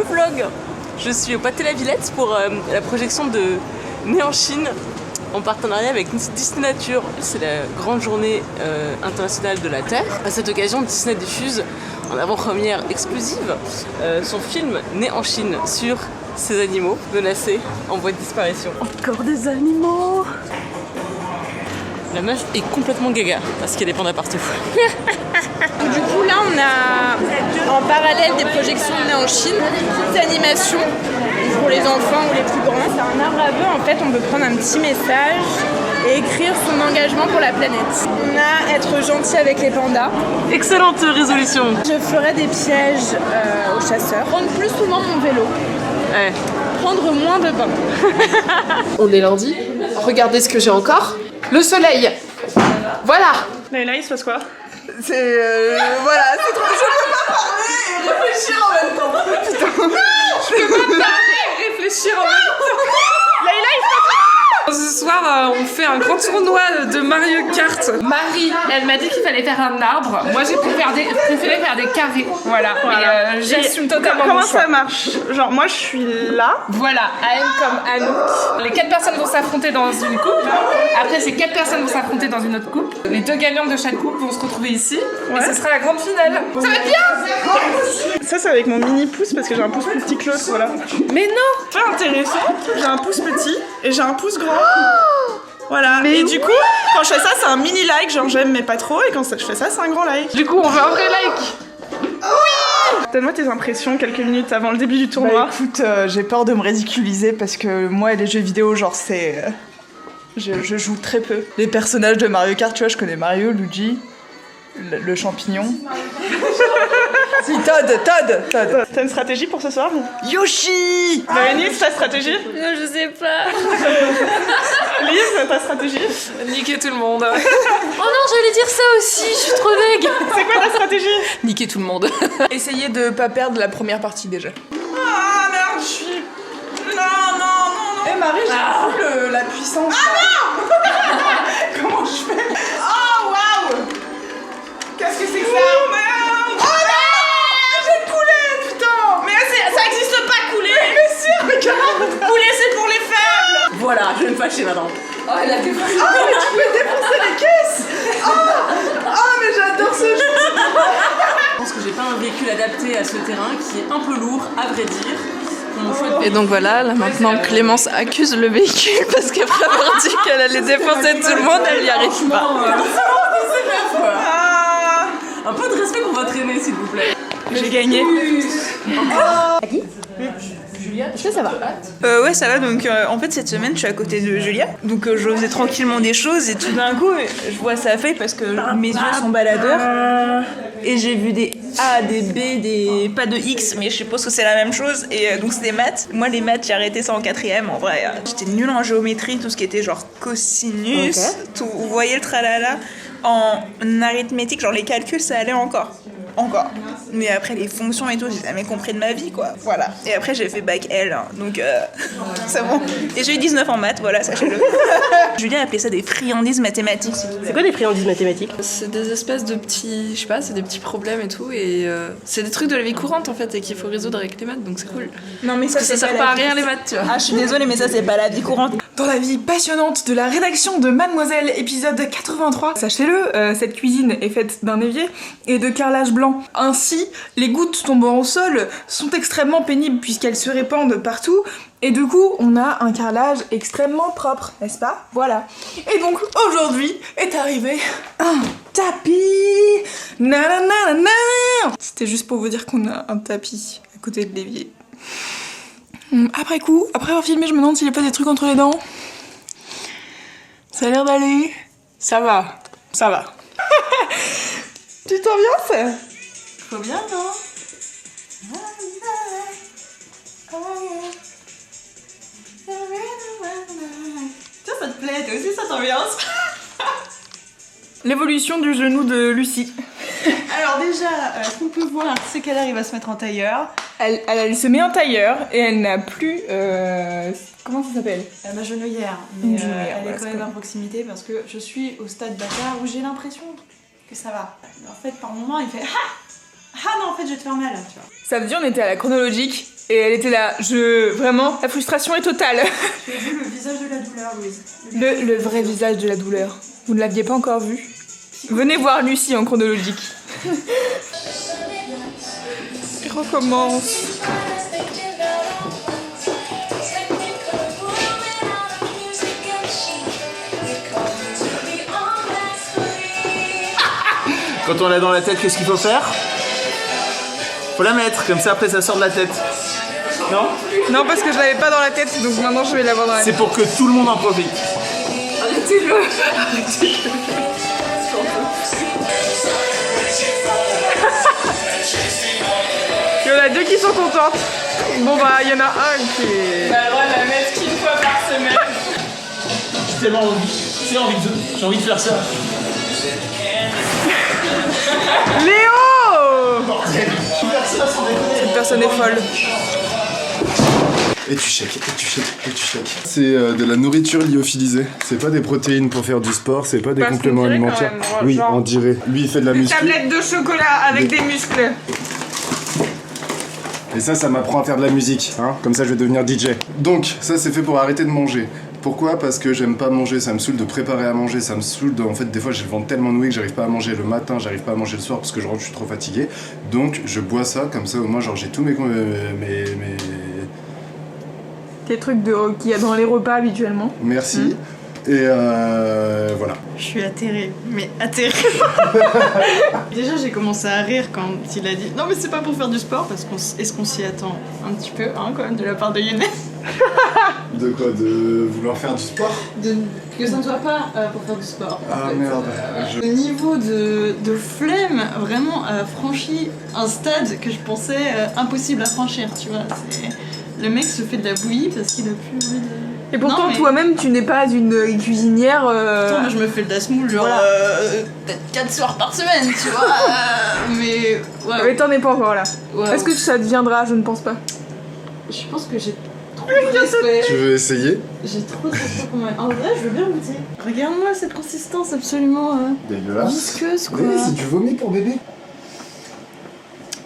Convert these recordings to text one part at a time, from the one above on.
vlog. Je suis au Pâté La Villette pour la projection de Né en Chine en partenariat avec Disney Nature. C'est la grande journée internationale de la Terre. À cette occasion, Disney diffuse en avant-première exclusive son film Né en Chine sur ces animaux menacés en voie de disparition. Encore des animaux. La meuf est complètement gaga parce qu'il y a des pandas partout. Du coup là on a en parallèle des projections de Né en Chine, des petites animations pour les enfants ou les plus grands. C'est un arbre à vœux, en fait on peut prendre un petit message et écrire son engagement pour la planète. On a être gentil avec les pandas. Excellente résolution. Je ferai des pièges aux chasseurs. Prendre plus souvent mon vélo. Ouais. Prendre moins de bains. On est lundi, regardez ce que j'ai encore. Le soleil. Voilà. Là il se passe quoi? C'est voilà, c'est trop. Je peux pas parler et réfléchir en même temps. Putain. Je peux pas parler et réfléchir en même temps. Là il se passe quoi? Ce soir, on fait un grand tournoi de Mario Kart. Marie, elle m'a dit qu'il fallait faire un arbre. Moi, j'ai préféré faire des carrés. Voilà. Et j'assume totalement. Comment mon choix. ça marche? Genre, moi je suis là. Voilà, AM comme Anouk. Les 4 personnes vont s'affronter dans une coupe. Après, ces 4 personnes vont s'affronter dans une autre coupe. Les 2 gagnants de chaque coupe vont se retrouver ici. Ouais. Et ce sera la grande finale. Ça va être bien. Ça, c'est avec mon mini pouce parce que j'ai un pouce plus petit que l'autre, voilà. Mais non. Pas intéressant. J'ai un pouce petit et j'ai un pouce grand. Voilà. Et du coup, quand je fais ça, c'est un mini like, genre j'aime mais pas trop. Et quand je fais ça, c'est un grand like. Du coup, on veut un vrai like. Donne-moi tes impressions quelques minutes avant le début du tournoi. Bah écoute, j'ai peur de me ridiculiser parce que moi, les jeux vidéo, genre c'est... Je joue très peu. Les personnages de Mario Kart, tu vois, je connais Mario, Luigi, le champignon. Si, Todd. T'as une stratégie pour ce soir? Yoshi. Valérie, ta stratégie? Non, je sais pas. Lise, ta stratégie? Niquer tout le monde. Oh non, j'allais dire ça aussi, je suis trop vague. C'est quoi ta stratégie? Niquer tout le monde. Essayez de pas perdre la première partie déjà. Ah merde, je suis... Non. Eh Marie, j'ai plus la puissance. Ah non. Comment je fais? Oh waouh! Qu'est-ce que c'est que ça? Oh merde! Oh non! J'ai coulé, putain! Mais ça existe pas, couler! Mais si, regarde! Couler, c'est pour les faibles! Voilà, je vais me fâcher maintenant. Oh, elle a défoncé. Ah mais tu peux défoncer les caisses. Ah mais j'adore ce jeu. Je pense que j'ai pas un véhicule adapté à ce terrain qui est un peu lourd, à vrai dire. Mon choix de... Et donc voilà, là maintenant Clémence accuse le véhicule parce qu'après avoir dit qu'elle allait défoncer tout le monde, elle y arrive pas. Un peu de respect pour votre aîné, s'il vous plaît. J'ai gagné. Julia, est-ce que ça va? Ouais, ça va. Donc, en fait, cette semaine, je suis à côté de Julia. Donc, je faisais tranquillement des choses et tout d'un coup, je vois sa feuille parce que mes yeux sont baladeurs. Et j'ai vu des A, des B, des pas de X, mais je suppose que c'est la même chose. Et donc, c'est des maths. Moi, les maths, j'ai arrêté ça en 4ème. En vrai, j'étais nulle en géométrie, tout ce qui était genre cosinus, tout. Vous voyez le tralala. En arithmétique, genre les calculs, ça allait encore. Mais après les fonctions et tout, j'ai jamais compris de ma vie, quoi. Voilà. Et après j'ai fait bac L, hein, donc c'est bon. Et j'ai eu 19 en maths, voilà, sachez-le. Julien appelait ça des friandises mathématiques. C'est quoi des friandises mathématiques? C'est des espèces de petits, je sais pas, c'est des petits problèmes et tout, et c'est des trucs de la vie courante en fait, et qu'il faut résoudre avec les maths, donc c'est cool. Non mais ça, Parce que ça sert pas à rien les maths, tu vois. Ah, je suis désolée, mais ça c'est pas la vie courante. Dans la vie passionnante de la rédaction de Mademoiselle, épisode 83, sachez-le, cette cuisine est faite d'un évier et de carrelage blanc. Ainsi, les gouttes tombant au sol sont extrêmement pénibles puisqu'elles se répandent partout. Et du coup, on a un carrelage extrêmement propre, n'est-ce pas? Voilà. Et donc, aujourd'hui est arrivé un tapis. Nananana. C'était juste pour vous dire qu'on a un tapis à côté de l'évier. Après coup, après avoir filmé, je me demande s'il n'y a pas des trucs entre les dents. Ça a l'air d'aller. Ça va. Tu t'ambiances? Faut bien, non? Tiens, ça te plaît, toi aussi ça t'ambiance. L'évolution du genou de Lucie. Alors déjà, ce qu'on peut voir, c'est qu'elle arrive à se mettre en tailleur. Elle se met en tailleur et elle n'a plus... comment ça s'appelle? Ma genouillère. Mais Une genouillère, elle voilà, est quand même à proximité parce que je suis au stade bâtard où j'ai l'impression que ça va. En fait, par moment, il fait ah. Ah non, en fait, je vais te faire mal, tu vois. Samedi, on était à la chronologique et elle était là. Vraiment, la frustration est totale. Tu as vu le visage de la douleur, Louise. Le vrai visage de la douleur. Vous ne l'aviez pas encore vu? Venez voir Lucie en chronologique. Il recommence. Quand on l'a dans la tête, qu'est-ce qu'il faut faire? Faut la mettre, comme ça après ça sort de la tête. Non? Non, parce que je l'avais pas dans la tête, donc maintenant je vais l'avoir dans la tête. C'est pour que tout le monde en profite. Arrêtez-le. Arrêtez-le. Il y en a deux qui sont contentes. Bon bah, il y en a un qui est... On a le droit de la mettre qu'une fois par semaine. J'ai tellement envie de faire ça. Léo! Cette personne est folle. Et tu shakes, et tu shakes, et tu shakes. C'est de la nourriture lyophilisée. C'est pas des protéines pour faire du sport, c'est pas des Parce compléments qu'on dirait alimentaires. quand même, Oui, genre- on dirait. Lui, il fait de la Une muscu. tablette de chocolat avec des muscles. Et ça m'apprend à faire de la musique. Hein. Comme ça, je vais devenir DJ. Donc, ça, c'est fait pour arrêter de manger. Pourquoi? Parce que j'aime pas manger, ça me saoule de préparer à manger, ça me saoule en fait des fois j'ai le ventre tellement noué que j'arrive pas à manger le matin, j'arrive pas à manger le soir parce que je rentre, je suis trop fatigué. Donc je bois ça, comme ça au moins genre j'ai tous mes Des trucs qu'il y a dans les repas habituellement. Merci. Et voilà. Je suis atterrée, mais atterrée. Déjà, j'ai commencé à rire quand il a dit non, mais c'est pas pour faire du sport, parce est-ce qu'on s'y attend un petit peu, hein, quand même, de la part de Younes. De quoi? De vouloir faire du sport? Que ça ne soit pas pour faire du sport. Ah merde. Le niveau de flemme, vraiment, a franchi un stade que je pensais impossible à franchir, tu vois. Le mec se fait de la bouillie parce qu'il a plus envie de... Et pourtant, Non, mais- toi-même, tu n'es pas une cuisinière. Attends, moi je me fais de la semoule genre peut-être 4 soirs par semaine, tu vois. Mais ouais, Mais t'en es pas encore là. ouais, Est-ce que ça deviendra? Je ne pense pas. je pense que j'ai trop de respect. Tu veux essayer? J'ai trop de respect pour moi. En vrai, je veux bien goûter. Regarde-moi cette consistance absolument Dégueulasse. visqueuse, quoi. Mais c'est du vomi pour bébé.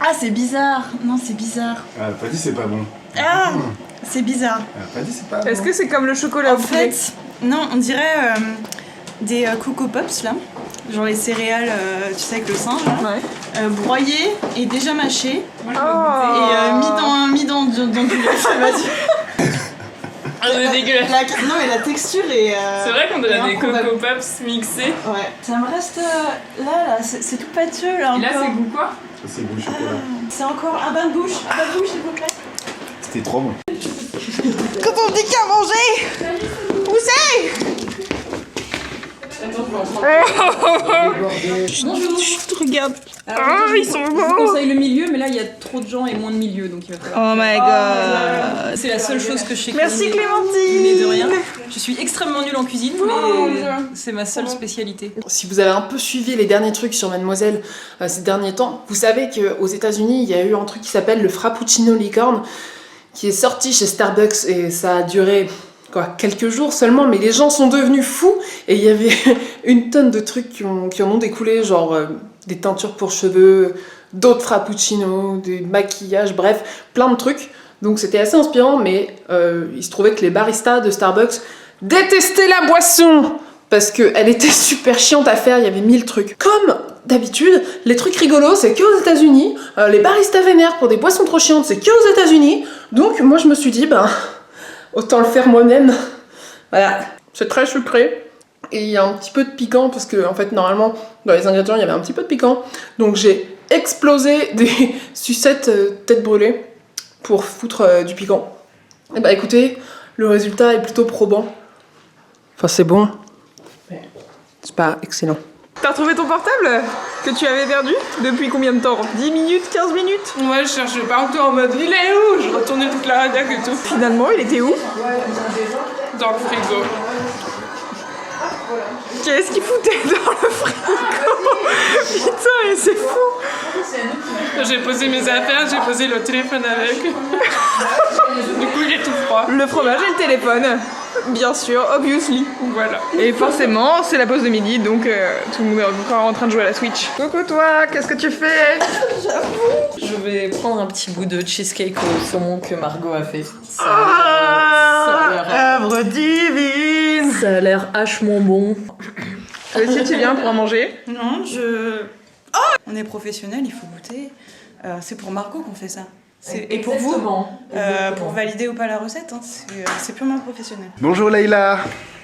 Ah, c'est bizarre. Non, c'est bizarre. Elle a pas dit c'est pas bon. Ah, c'est bizarre. Elle a pas dit c'est pas bon. Est-ce que c'est comme le chocolat En au poulet? fait, non, on dirait des Coco Pops là. Genre les céréales, tu sais, avec le singe là. Ouais. Broyées et déjà mâchées. Oh. Et mis dans du lait. Vas-y. C'est dégueulasse. Non, mais la texture est. C'est vrai qu'on dirait est des improbable. Coco Pops mixés. Ouais. Ça me reste là, c'est tout pâteux là Et là, encore. c'est goût quoi? Ça, c'est goût chocolat. C'est encore un bain de bouche. Un bain de bouche, s'il vous plaît. C'était trop bon. Quand on dit qu'à manger, où c'est? Chut, regarde. Ils sont Je beaux. conseille le milieu, mais là il y a trop de gens et moins de milieu, donc il va falloir. Oh my god. C'est la seule chose que je sais Merci cuisiner. Clémentine. Mais de rien. Je suis extrêmement nulle en cuisine, mais c'est ma seule spécialité. Si vous avez un peu suivi les derniers trucs sur Mademoiselle ces derniers temps, vous savez qu'aux États-Unis, il y a eu un truc qui s'appelle le Frappuccino Licorne, qui est sorti chez Starbucks et ça a duré quelques jours seulement, mais les gens sont devenus fous et il y avait une tonne de trucs qui en ont découlé, genre des teintures pour cheveux, d'autres frappuccinos, des maquillages, bref, plein de trucs. Donc c'était assez inspirant, mais il se trouvait que les baristas de Starbucks détestaient la boisson parce qu'elle était super chiante à faire, il y avait 1000 trucs. Comme d'habitude, les trucs rigolos, c'est que aux États-Unis, les baristas vénères pour des boissons trop chiantes, c'est que aux États-Unis. Donc moi je me suis dit, autant le faire moi-même. Voilà, c'est très sucré. Et il y a un petit peu de piquant, parce que en fait, normalement, dans les ingrédients, il y avait un petit peu de piquant. Donc j'ai explosé des sucettes tête brûlée pour foutre du piquant. Et bah écoutez, le résultat est plutôt probant. Enfin, c'est bon, mais c'est pas excellent. T'as retrouvé ton portable que tu avais perdu depuis combien de temps? 10 minutes, 15 minutes? Ouais, je cherchais partout en mode il est où? Je retournais toute la rédac et tout. Finalement, il était où? Dans le frigo. Qu'est-ce qu'il foutait dans le frigo? Putain, et c'est fou! J'ai posé mes affaires, j'ai posé le téléphone avec. Du coup, il est tout froid. Le fromage et le téléphone. Bien sûr, obviously. Voilà. Et forcément, c'est la pause de midi, donc tout le monde est encore en train de jouer à la Switch. Coucou toi, qu'est-ce que tu fais? Je vais prendre un petit bout de cheesecake au saumon que Margot a fait. Œuvre divine. Ça a l'air hachement bon. Toi aussi, tu viens pour en manger? Non, on est professionnels, il faut goûter. C'est pour Margot qu'on fait ça. Et pour vous, pour valider ou pas la recette, hein, c'est purement professionnel. Bonjour Leïla.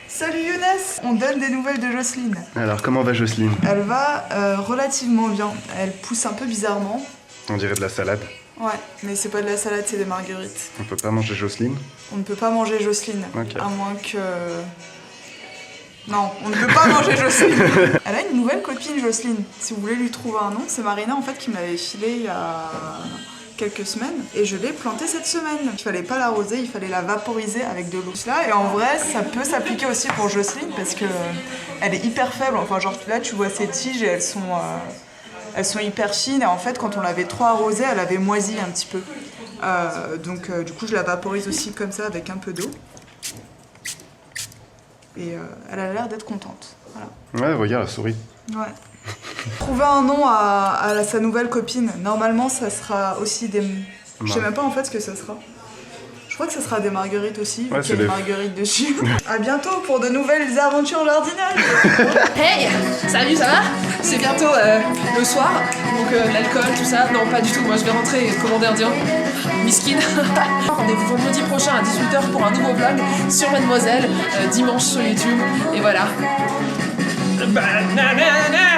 Salut Younes. On donne des nouvelles de Jocelyne. Alors comment va Jocelyne? Elle va relativement bien. Elle pousse un peu bizarrement. On dirait de la salade. Ouais, mais c'est pas de la salade, c'est des marguerites. On peut pas manger Jocelyne? On ne peut pas manger Jocelyne, Ok. à moins que... Non, on ne peut pas manger Jocelyne. Elle a une nouvelle copine, Jocelyne. Si vous voulez lui trouver un nom, c'est Marina en fait qui me l'avait filé il y a quelques semaines et je l'ai plantée cette semaine. Il fallait pas l'arroser, il fallait la vaporiser avec de l'eau. Et en vrai, ça peut s'appliquer aussi pour Jocelyne parce que elle est hyper faible. Enfin, genre là, tu vois ses tiges et elles sont hyper fines et en fait, quand on l'avait trop arrosée, elle avait moisi un petit peu. Donc du coup, je la vaporise aussi comme ça avec un peu d'eau. Et elle a l'air d'être contente. Voilà. Ouais, regarde, elle sourit. Ouais. Trouver un nom à sa nouvelle copine. Normalement, ça sera aussi des... Je sais même pas en fait ce que ça sera. Je crois que ça sera des marguerites aussi, vu qu'il y a des marguerites dessus. À bientôt pour de nouvelles aventures jardinage. Hey, salut, ça va? C'est bientôt le soir, donc l'alcool, tout ça. Non, pas du tout, moi je vais rentrer et commander un dian. Miskin. Rendez-vous vendredi prochain à 18h pour un nouveau vlog sur Mademoiselle, dimanche sur YouTube, et voilà. Banana.